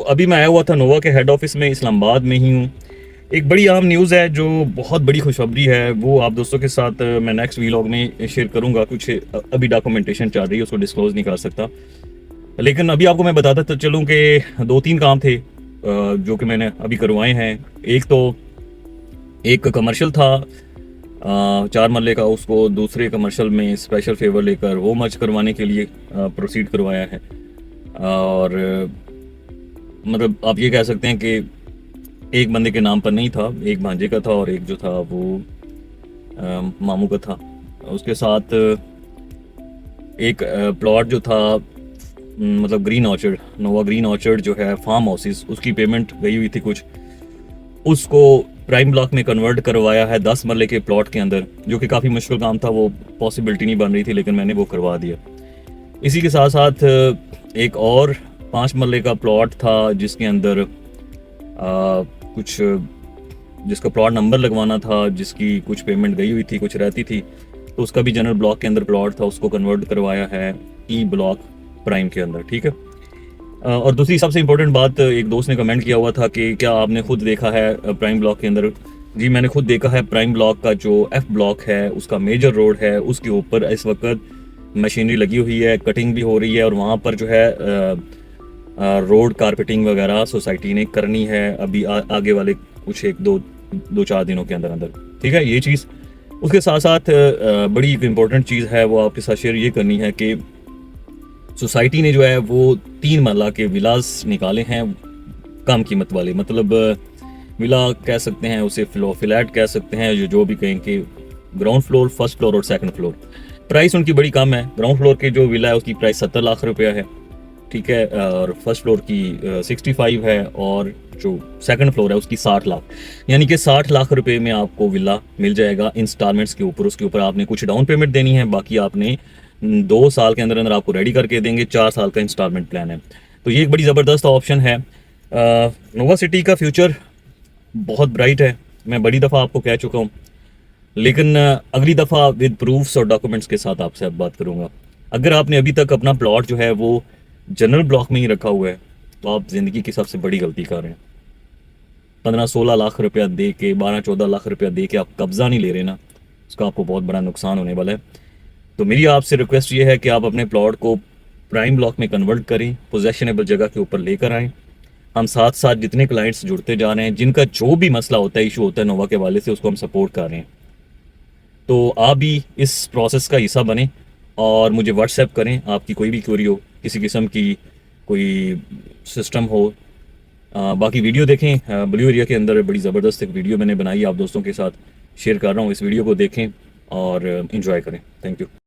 अभी मैं आया हुआ था नोवा के हेड ऑफिस में, इस्लामाबाद में ही हूँ। एक बड़ी अहम न्यूज़ है जो बहुत बड़ी खुशखबरी है, वो आप दोस्तों के साथ मैं नेक्स्ट वीलॉग में शेयर करूँगा। कुछ अभी डॉक्यूमेंटेशन चल रही है, उसको डिस्क्लोज नहीं कर सकता, लेकिन अभी आपको मैं बताता तो चलूँ कि दो तीन काम थे जो कि मैंने अभी करवाए हैं। एक तो एक कमर्शियल था 4 मरले का, उसको दूसरे कमर्शियल में स्पेशल फेवर लेकर वो मर्ज करवाने के लिए प्रोसीड करवाया है। और मतलब आप ये कह सकते हैं कि एक बंदे के नाम पर नहीं था, एक भांजे का था और एक जो था वो मामू का था। उसके साथ एक प्लॉट जो था मतलब ग्रीन ऑर्चर्ड, नोवा ग्रीन ऑर्चर्ड जो है फार्म हाउसेस, उसकी पेमेंट गई हुई थी कुछ, उसको प्राइम ब्लॉक में कन्वर्ट करवाया है 10 मरले के प्लॉट के अंदर, जो कि काफ़ी मुश्किल काम था, वो पॉसिबिलिटी नहीं बन रही थी, लेकिन मैंने वो करवा दिया। इसी के साथ साथ एक और 5 मरले का प्लॉट था जिसके अंदर कुछ जिसका प्लॉट नंबर लगवाना था, जिसकी कुछ पेमेंट गई हुई थी, कुछ रहती थी, तो उसका भी जनरल ब्लॉक के अंदर प्लॉट था, उसको कन्वर्ट करवाया है ई ब्लॉक प्राइम के अंदर। ठीक है। और दूसरी सबसे इम्पोर्टेंट बात, एक दोस्त ने कमेंट किया हुआ था कि क्या आपने खुद देखा है प्राइम ब्लॉक के अंदर। जी मैंने खुद देखा है। प्राइम ब्लॉक का जो एफ ब्लॉक है, उसका मेजर रोड है, उसके ऊपर इस वक्त मशीनरी लगी हुई है, कटिंग भी हो रही है, और वहाँ पर जो है रोड कारपेटिंग वगैरह सोसाइटी ने करनी है अभी आगे वाले कुछ एक दो चार दिनों के अंदर अंदर। ठीक है, ये चीज़। उसके साथ साथ बड़ी एक इम्पोर्टेंट चीज़ है, वो आपके साथ शेयर ये करनी है कि सोसाइटी ने जो है वो 3 मरला के विलास निकाले हैं कम कीमत वाले, मतलब विला कह सकते हैं उसे, फ्लैट कह सकते हैं, जो भी कहें कि ग्राउंड फ्लोर, फर्स्ट फ्लोर और सेकंड फ्लोर। प्राइस उनकी बड़ी कम है। ग्राउंड फ्लोर के जो विला है उसकी प्राइस 70 लाख रुपया है, ठीक है, और फर्स्ट फ्लोर की 65 है, और जो सेकंड फ्लोर है उसकी 60 लाख, यानी कि 60 लाख रुपए में आपको विला मिल जाएगा इंस्टॉलमेंट्स के ऊपर। उसके ऊपर आपने कुछ डाउन पेमेंट देनी है, बाकी आपने 2 साल के अंदर अंदर आपको रेडी करके देंगे। 4 साल का इंस्टॉलमेंट प्लान है, तो ये एक बड़ी ज़बरदस्त ऑप्शन है। नोवा सिटी का फ्यूचर बहुत ब्राइट है, मैं बड़ी दफ़ा आपको कह चुका हूँ, लेकिन अगली दफ़ा विद प्रूफ्स और डॉक्यूमेंट्स के साथ आपसे अब बात करूँगा। अगर आपने अभी तक अपना प्लॉट जो है वो जनरल ब्लॉक में ही रखा हुआ है, तो आप ज़िंदगी की सबसे बड़ी गलती कर रहे हैं। 15-16 लाख रुपया दे के, 12-14 लाख रुपया दे के आप कब्ज़ा नहीं ले रहे ना, उसका आपको बहुत बड़ा नुकसान होने वाला है। तो मेरी आपसे रिक्वेस्ट ये है कि आप अपने प्लॉट को प्राइम ब्लॉक में कन्वर्ट करें, पोजेशनेबल जगह के ऊपर लेकर आएँ। हम साथ साथ जितने क्लाइंट्स जुड़ते जा रहे हैं, जिनका जो भी मसला होता है, इशू होता है नोवा के हवाले से, उसको हम सपोर्ट कर रहे हैं। तो आप भी इस प्रोसेस का हिस्सा बने और मुझे व्हाट्सएप करें, आपकी कोई भी क्वेरी हो, किसी किस्म की कोई सिस्टम हो। बाकी वीडियो देखें, ब्लू एरिया के अंदर बड़ी ज़बरदस्त एक वीडियो मैंने बनाई, आप दोस्तों के साथ शेयर कर रहा हूँ, इस वीडियो को देखें और इन्जॉय करें। Thank you.